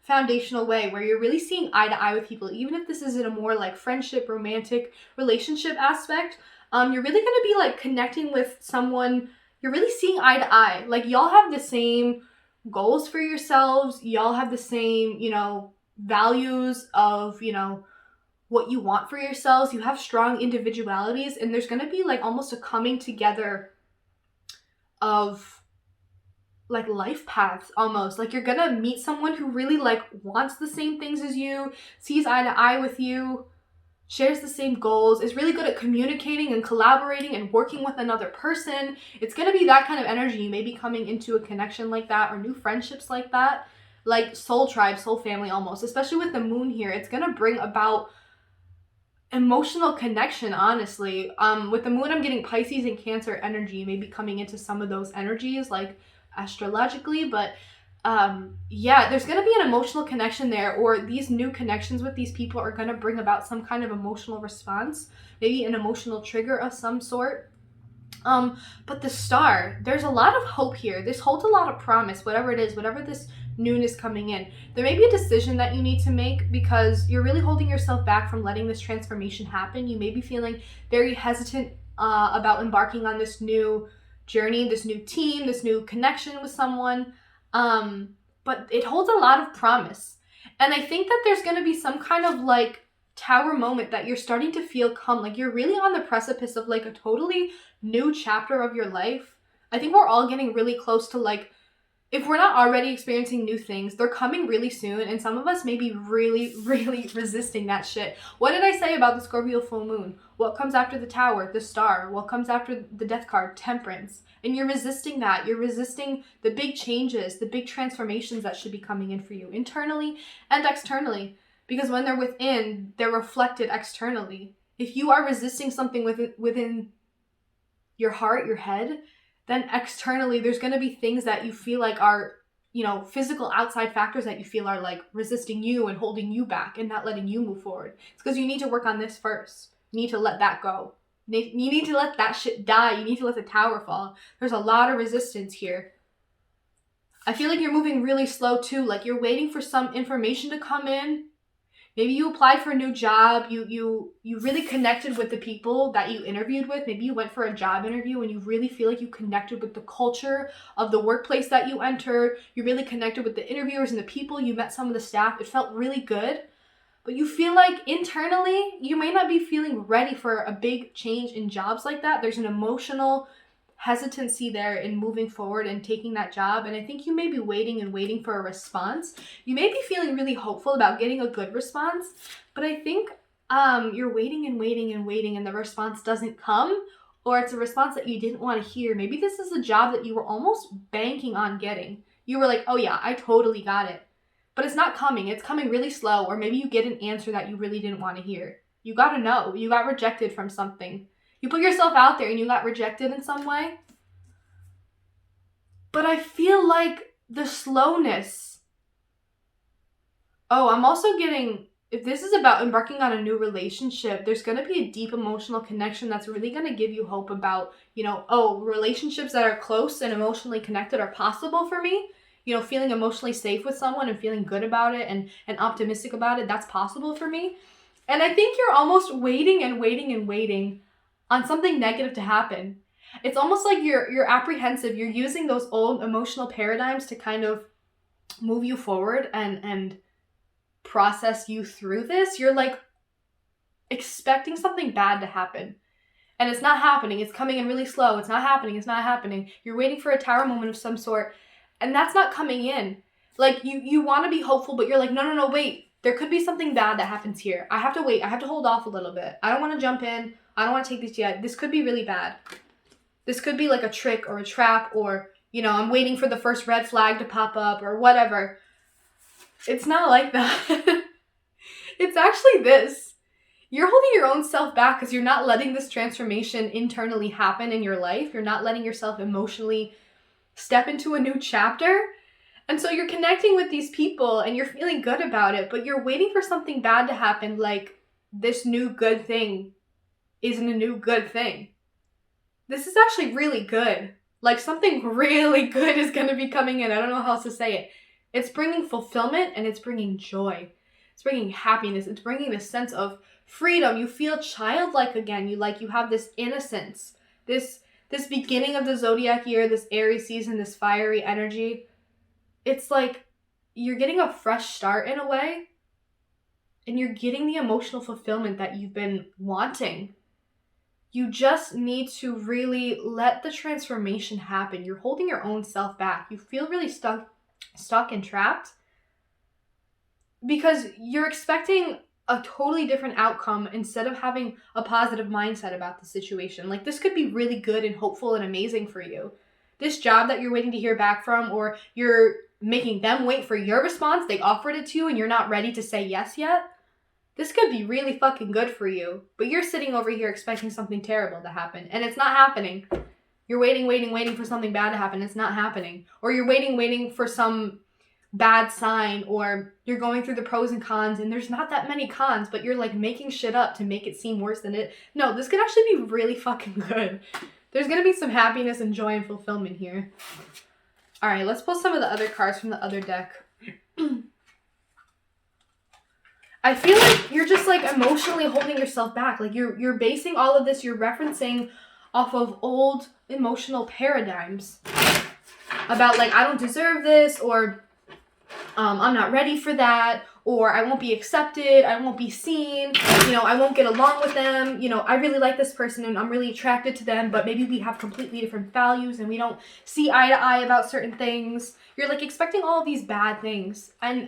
foundational way, where you're really seeing eye to eye with people, even if this is in a more friendship, romantic relationship aspect. You're really going to be connecting with someone, you're really seeing eye to eye. Y'all have the same goals for yourselves, y'all have the same, values of, what you want for yourselves. You have strong individualities, and there's going to be almost a coming together of life paths almost. You're gonna meet someone who really wants the same things as you, sees eye to eye with you, shares the same goals, is really good at communicating and collaborating and working with another person. It's gonna be that kind of energy. You may be coming into a connection like that, or new friendships like that, like soul tribe, soul family almost, especially with the moon here. It's gonna bring about emotional connection, honestly. With the moon, I'm getting Pisces and Cancer energy. You may be coming into some of those energies astrologically, but yeah, there's going to be an emotional connection there, or these new connections with these people are going to bring about some kind of emotional response, maybe an emotional trigger of some sort. But the Star, there's a lot of hope here. This holds a lot of promise, whatever it is, whatever this noon is coming in. There may be a decision that you need to make because you're really holding yourself back from letting this transformation happen. You may be feeling very hesitant about embarking on this new journey, this new team, this new connection with someone. But it holds a lot of promise. And I think that there's going to be some kind of tower moment that you're starting to feel come. You're really on the precipice of a totally new chapter of your life. I think we're all getting really close to if we're not already experiencing new things, they're coming really soon, and some of us may be really, really resisting that shit. What did I say about the Scorpio full moon? What comes after the Tower? The Star. What comes after the Death card? Temperance. And you're resisting that. You're resisting the big changes, the big transformations that should be coming in for you, internally and externally. Because when they're within, they're reflected externally. If you are resisting something within your heart, your head, then externally there's going to be things that you feel are, physical outside factors that you feel are resisting you and holding you back and not letting you move forward. It's because you need to work on this first. You need to let that go. You need to let that shit die. You need to let the Tower fall. There's a lot of resistance here. I feel like you're moving really slow too. You're waiting for some information to come in. Maybe you applied for a new job. You really connected with the people that you interviewed with. Maybe you went for a job interview and you really feel like you connected with the culture of the workplace that you entered. You really connected with the interviewers and the people. You met some of the staff. It felt really good. But you feel internally, you may not be feeling ready for a big change in jobs like that. There's an emotional hesitancy there in moving forward and taking that job. And I think you may be waiting for a response. You may be feeling really hopeful about getting a good response, but I think you're waiting and the response doesn't come, or it's a response that you didn't want to hear. Maybe this is a job that you were almost banking on getting. You were like, oh yeah, I totally got it. But it's not coming. It's coming really slow, or maybe you get an answer that you really didn't want to hear. You got to know. You got rejected from something. You put yourself out there and you got rejected in some way. But I feel like the slowness. Oh, I'm also getting, if this is about embarking on a new relationship, there's going to be a deep emotional connection that's really going to give you hope about, relationships that are close and emotionally connected are possible for me. Feeling emotionally safe with someone and feeling good about it and optimistic about it, that's possible for me. And I think you're almost waiting and waiting and waiting on something negative to happen. It's almost like you're apprehensive. You're using those old emotional paradigms to kind of move you forward and process you through this. You're like expecting something bad to happen. And it's not happening. It's coming in really slow. It's not happening. It's not happening. You're waiting for a tower moment of some sort. And that's not coming in. Like, you want to be hopeful, but you're like, no, wait. There could be something bad that happens here. I have to wait. I have to hold off a little bit. I don't want to jump in. I don't want to take this yet. This could be really bad. This could be like a trick or a trap or, I'm waiting for the first red flag to pop up or whatever. It's not like that. It's actually this. You're holding your own self back because you're not letting this transformation internally happen in your life. You're not letting yourself emotionally step into a new chapter. And so you're connecting with these people and you're feeling good about it, but you're waiting for something bad to happen, like this new good thing isn't a new good thing. This is actually really good. Like something really good is going to be coming in. I don't know how else to say it. It's bringing fulfillment and it's bringing joy. It's bringing happiness. It's bringing this sense of freedom. You feel childlike again. You have this innocence, this beginning of the zodiac year, this Aries season, this fiery energy. It's like you're getting a fresh start in a way, and you're getting the emotional fulfillment that you've been wanting. You just need to really let the transformation happen. You're holding your own self back. You feel really stuck and trapped because you're expecting a totally different outcome instead of having a positive mindset about the situation. Like, this could be really good and hopeful and amazing for you. This job that you're waiting to hear back from, or you're making them wait for your response, they offered it to you and you're not ready to say yes yet. This could be really fucking good for you, but you're sitting over here expecting something terrible to happen, and it's not happening. You're waiting for something bad to happen. It's not happening. Or you're waiting for some bad sign, or you're going through the pros and cons, and there's not that many cons, but you're like making shit up to make it seem worse than it. No, this could actually be really fucking good. There's gonna be some happiness and joy and fulfillment here. All right, let's pull some of the other cards from the other deck. I feel like you're just like emotionally holding yourself back. Like you're basing all of this, you're referencing off of old emotional paradigms about like, I don't deserve this, or I'm not ready for that, or I won't be accepted, I won't be seen, I won't get along with them, I really like this person and I'm really attracted to them, but maybe we have completely different values and we don't see eye to eye about certain things. You're like expecting all of these bad things, and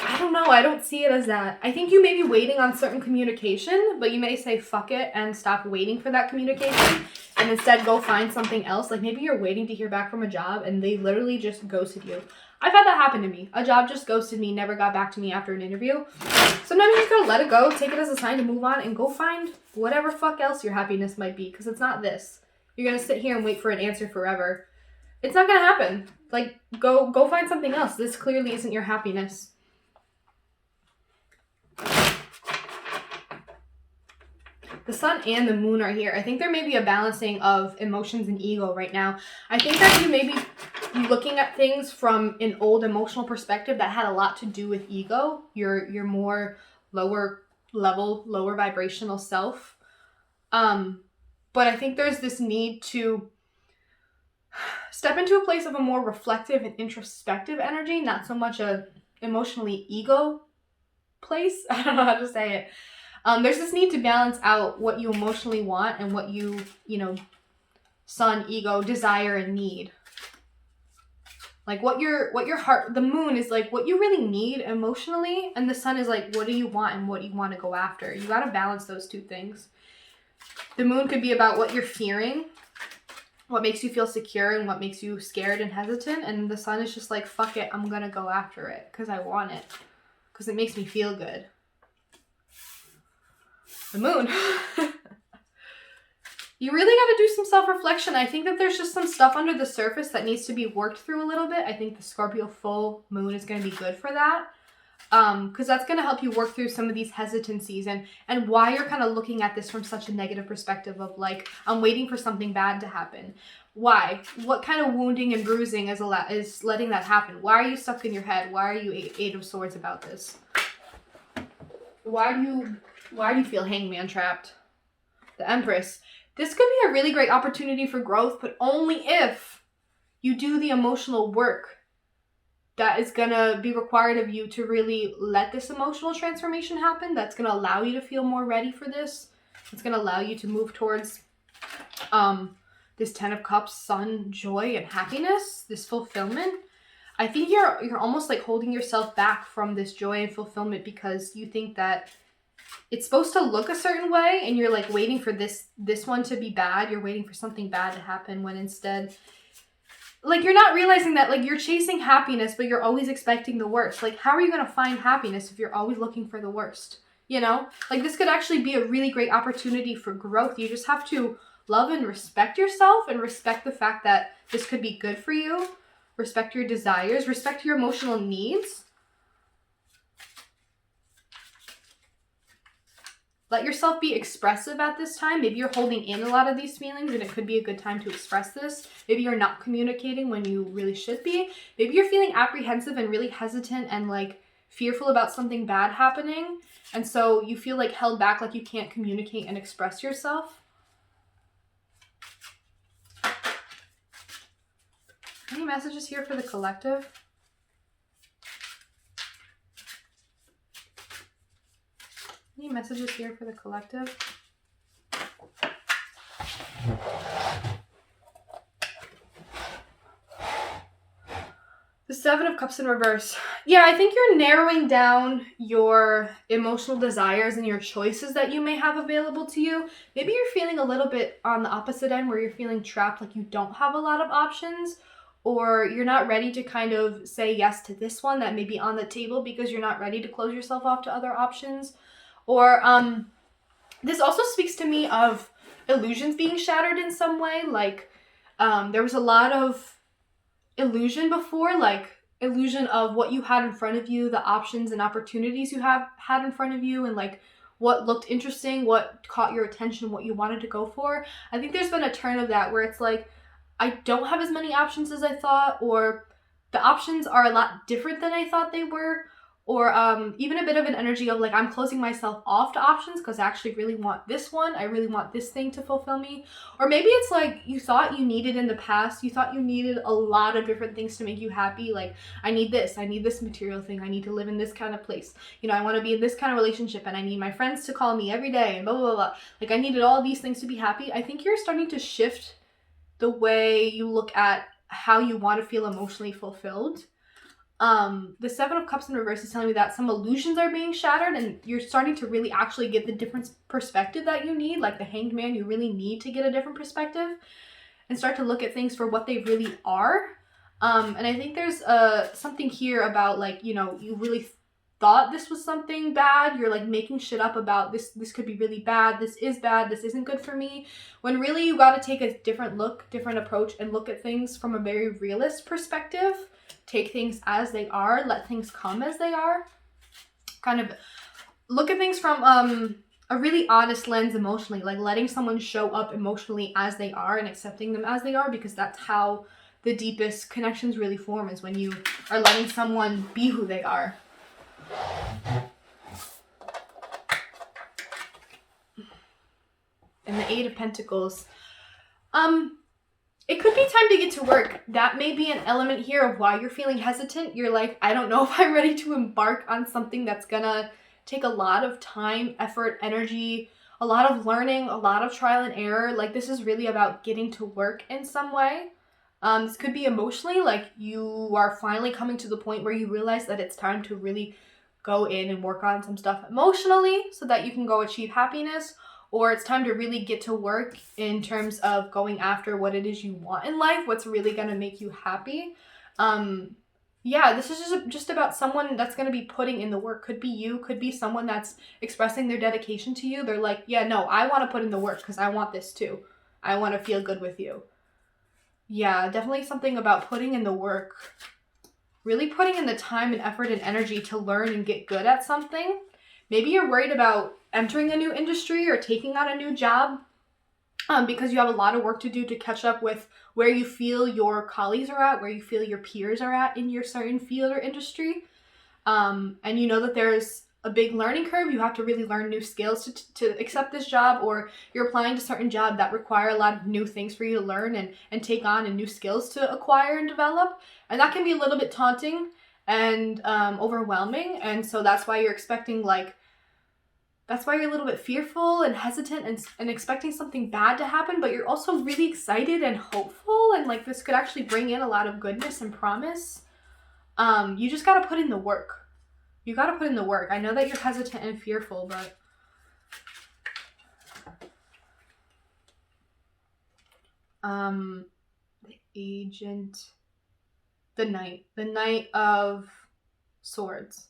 I don't know, I don't see it as that. I think you may be waiting on certain communication, but you may say fuck it and stop waiting for that communication and instead go find something else. Like maybe you're waiting to hear back from a job and they literally just ghosted you. I've had that happen to me. A job just ghosted me, never got back to me after an interview. Sometimes you just gotta let it go, take it as a sign to move on, and go find whatever fuck else your happiness might be, because it's not this. You're gonna sit here and wait for an answer forever. It's not gonna happen. Like, go find something else. This clearly isn't your happiness. The sun and the moon are here. I think there may be a balancing of emotions and ego right now. I think that you may be looking at things from an old emotional perspective that had a lot to do with ego. Your more lower level, lower vibrational self. But I think there's this need to step into a place of a more reflective and introspective energy, not so much a emotionally ego place. I don't know how to say it. There's this need to balance out what you emotionally want and what you sun, ego, desire, and need. Like what your heart, the moon is like what you really need emotionally, and the sun is like what do you want and what you want to go after. You got to balance those two things. The moon could be about what you're fearing, what makes you feel secure and what makes you scared and hesitant, and the sun is just like, fuck it, I'm gonna go after it because I want it, because it makes me feel good. The moon. you really got to do some self-reflection. I think that there's just some stuff under the surface that needs to be worked through a little bit. I think the Scorpio full moon is going to be good for that. Because that's going to help you work through some of these hesitancies and why you're kind of looking at this from such a negative perspective of like, I'm waiting for something bad to happen. Why? What kind of wounding and bruising is letting that happen? Why are you stuck in your head? Why are you Eight of Swords about this? Why do you feel hangman trapped? The Empress. This could be a really great opportunity for growth, but only if you do the emotional work that is going to be required of you to really let this emotional transformation happen. That's going to allow you to feel more ready for this. It's going to allow you to move towards this 10 of Cups, sun, joy, and happiness, this fulfillment. I think you're almost like holding yourself back from this joy and fulfillment because you think that it's supposed to look a certain way and you're like waiting for this one to be bad. You're waiting for something bad to happen when instead, like, you're not realizing that, like, you're chasing happiness, but you're always expecting the worst. Like, how are you going to find happiness if you're always looking for the worst? You know? Like, this could actually be a really great opportunity for growth. You just have to love and respect yourself and respect the fact that this could be good for you. Respect your desires. Respect your emotional needs. Let yourself be expressive at this time. Maybe you're holding in a lot of these feelings and it could be a good time to express this. Maybe you're not communicating when you really should be. Maybe you're feeling apprehensive and really hesitant and like fearful about something bad happening. And so you feel like held back, like you can't communicate and express yourself. Any messages here for the collective? Any messages here for the collective? The Seven of Cups in reverse. Yeah, I think you're narrowing down your emotional desires and your choices that you may have available to you. Maybe you're feeling a little bit on the opposite end where you're feeling trapped, like you don't have a lot of options, or you're not ready to kind of say yes to this one that may be on the table because you're not ready to close yourself off to other options. Or this also speaks to me of illusions being shattered in some way. Like there was a lot of illusion before, like illusion of what you had in front of you, the options and opportunities you have had in front of you, and like what looked interesting, what caught your attention, what you wanted to go for. I think there's been a turn of that where it's like, I don't have as many options as I thought, or the options are a lot different than I thought they were. Or even a bit of an energy of like, I'm closing myself off to options because I actually really want this one. I really want this thing to fulfill me. Or maybe it's like you thought you needed in the past. You thought you needed a lot of different things to make you happy. Like, I need this material thing. I need to live in this kind of place. You know, I want to be in this kind of relationship and I need my friends to call me every day and blah, blah, blah, blah. Like, I needed all these things to be happy. I think you're starting to shift the way you look at how you want to feel emotionally fulfilled. The Seven of Cups in reverse is telling me that some illusions are being shattered and you're starting to really actually get the different perspective that you need. Like the Hanged Man, you really need to get a different perspective and start to look at things for what they really are. And I think there's something here about like, you know, you really thought this was something bad. You're like making shit up about this could be really bad. This is bad. This isn't good for me. When really you got to take a different approach and look at things from a very realist perspective. Take things as they are, let things come as they are. Kind of look at things from a really honest lens emotionally, like letting someone show up emotionally as they are and accepting them as they are, because that's how the deepest connections really form, is when you are letting someone be who they are. And the Eight of Pentacles. It could be time to get to work. That may be an element here of why you're feeling hesitant. You're like, I don't know if I'm ready to embark on something that's gonna take a lot of time, effort, energy, a lot of learning, a lot of trial and error. Like, this is really about getting to work in some way. This could be emotionally, like you are finally coming to the point where you realize that it's time to really go in and work on some stuff emotionally so that you can go achieve happiness. Or it's time to really get to work in terms of going after what it is you want in life, what's really going to make you happy. Yeah, this is just about someone that's going to be putting in the work. Could be you, could be someone that's expressing their dedication to you. They're like, yeah, no, I want to put in the work because I want this too. I want to feel good with you. Yeah, definitely something about putting in the work. Really putting in the time and effort and energy to learn and get good at something. Maybe you're worried about entering a new industry or taking on a new job because you have a lot of work to do to catch up with where you feel your colleagues are at, where you feel your peers are at in your certain field or industry. And you know that there's a big learning curve. You have to really learn new skills to accept this job, or you're applying to certain jobs that require a lot of new things for you to learn and take on, and new skills to acquire and develop. And that can be a little bit taunting and overwhelming. And so that's why you're expecting that's why you're a little bit fearful and hesitant and expecting something bad to happen, but you're also really excited and hopeful, and this could actually bring in a lot of goodness and promise. You just got to put in the work. You got to put in the work. I know that you're hesitant and fearful, but the agent, the Knight of Swords.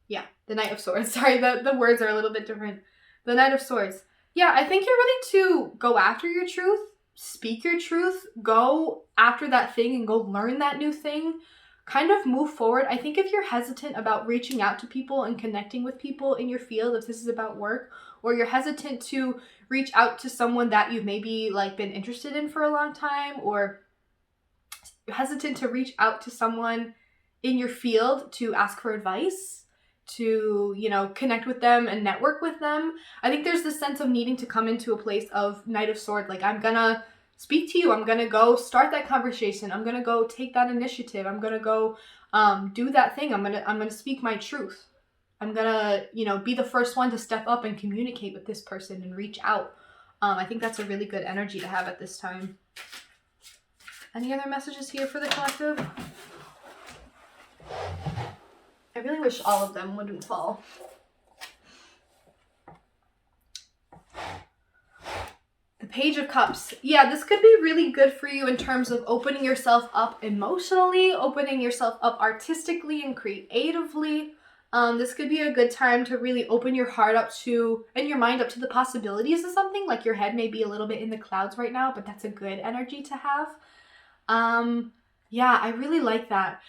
Yeah, the Knight of Swords. Sorry, the words are a little bit different. The Knight of Swords. Yeah, I think you're ready to go after your truth, speak your truth, go after that thing and go learn that new thing, kind of move forward. I think if you're hesitant about reaching out to people and connecting with people in your field, if this is about work, or you're hesitant to reach out to someone that you've maybe been interested in for a long time, or you're hesitant to reach out to someone in your field to ask for advice, to, connect with them and network with them. I think there's this sense of needing to come into a place of Knight of Sword. I'm gonna speak to you. I'm gonna go start that conversation. I'm gonna go take that initiative. I'm gonna go do that thing. I'm gonna speak my truth. I'm gonna, be the first one to step up and communicate with this person and reach out. I think that's a really good energy to have at this time. Any other messages here for the collective? I really wish all of them wouldn't fall. The Page of Cups. Yeah, this could be really good for you in terms of opening yourself up emotionally, opening yourself up artistically and creatively. This could be a good time to really open your heart up to, and your mind up to the possibilities of something. Your head may be a little bit in the clouds right now, but that's a good energy to have. Yeah, I really like that.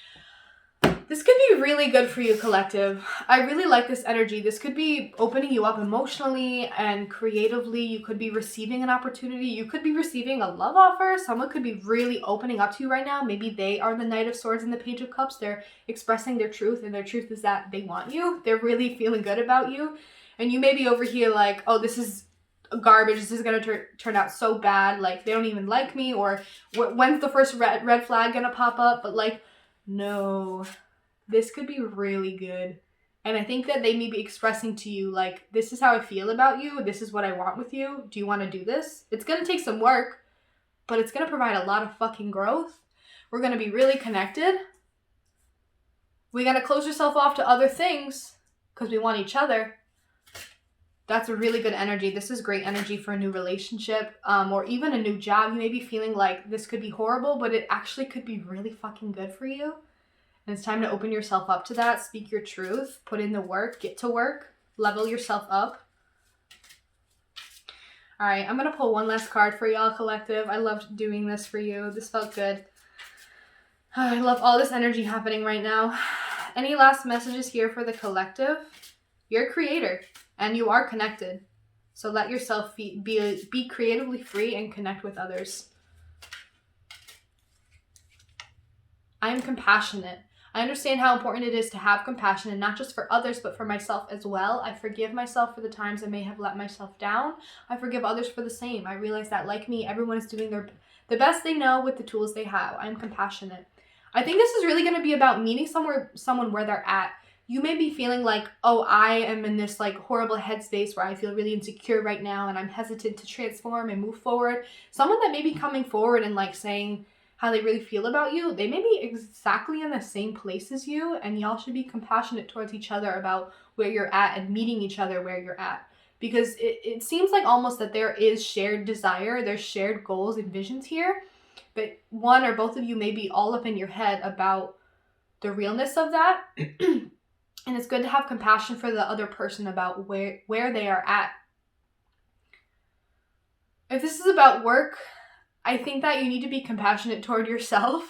This could be really good for you, collective. I really like this energy. This could be opening you up emotionally and creatively. You could be receiving an opportunity. You could be receiving a love offer. Someone could be really opening up to you right now. Maybe they are the Knight of Swords and the Page of Cups. They're expressing their truth, and their truth is that they want you. They're really feeling good about you. And you may be over here oh, this is garbage. This is going to turn out so bad. They don't even like me, or when's the first red flag going to pop up? But no. This could be really good. And I think that they may be expressing to you, this is how I feel about you. This is what I want with you. Do you want to do this? It's going to take some work, but it's going to provide a lot of fucking growth. We're going to be really connected. We got to close yourself off to other things because we want each other. That's a really good energy. This is great energy for a new relationship, or even a new job. You may be feeling this could be horrible, but it actually could be really fucking good for you. And it's time to open yourself up to that. Speak your truth. Put in the work. Get to work. Level yourself up. All right, I'm going to pull one last card for y'all, collective. I loved doing this for you. This felt good. I love all this energy happening right now. Any last messages here for the collective? You're a creator, and you are connected. So let yourself be creatively free and connect with others. I am compassionate. I understand how important it is to have compassion, and not just for others, but for myself as well. I forgive myself for the times I may have let myself down. I forgive others for the same. I realize that, like me, everyone is doing the best they know with the tools they have. I'm compassionate. I think this is really going to be about meeting someone where they're at. You may be feeling oh, I am in this horrible headspace where I feel really insecure right now, and I'm hesitant to transform and move forward. Someone that may be coming forward and saying how they really feel about you, they may be exactly in the same place as you, and y'all should be compassionate towards each other about where you're at and meeting each other where you're at. Because it seems almost that there is shared desire, there's shared goals and visions here, but one or both of you may be all up in your head about the realness of that. And it's good to have compassion for the other person about where they are at. If this is about work, I think that you need to be compassionate toward yourself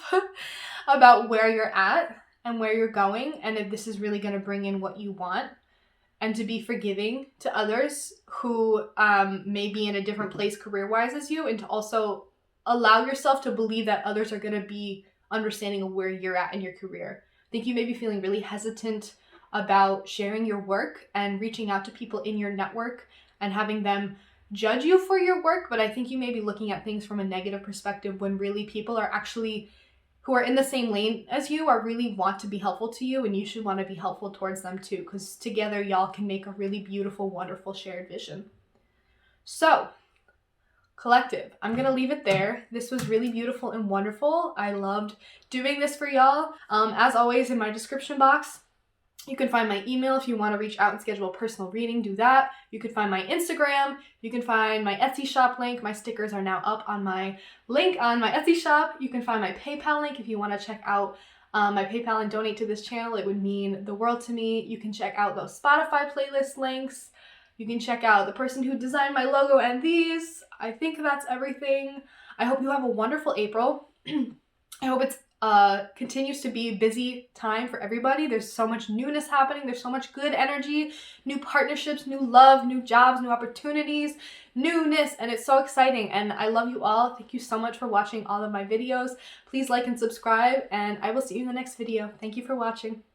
about where you're at and where you're going, and if this is really going to bring in what you want, and to be forgiving to others who may be in a different place career-wise as you, and to also allow yourself to believe that others are going to be understanding of where you're at in your career. I think you may be feeling really hesitant about sharing your work and reaching out to people in your network and having them judge you for your work, but I think you may be looking at things from a negative perspective when really people are actually who are in the same lane as you are really want to be helpful to you, and you should want to be helpful towards them too, because together y'all can make a really beautiful, wonderful shared vision. So, collective, I'm gonna leave it there. This was really beautiful and wonderful. I loved doing this for y'all. As always, in my description box, you can find my email if you want to reach out and schedule a personal reading, do that. You can find my Instagram. You can find my Etsy shop link. My stickers are now up on my link on my Etsy shop. You can find my PayPal link if you want to check out my PayPal and donate to this channel. It would mean the world to me. You can check out those Spotify playlist links. You can check out the person who designed my logo and these. I think that's everything. I hope you have a wonderful April. I hope it's continues to be a busy time for everybody. There's so much newness happening. There's so much good energy, new partnerships, new love, new jobs, new opportunities, newness, and it's so exciting. And I love you all. Thank you so much for watching all of my videos. Please like and subscribe, and I will see you in the next video. Thank you for watching.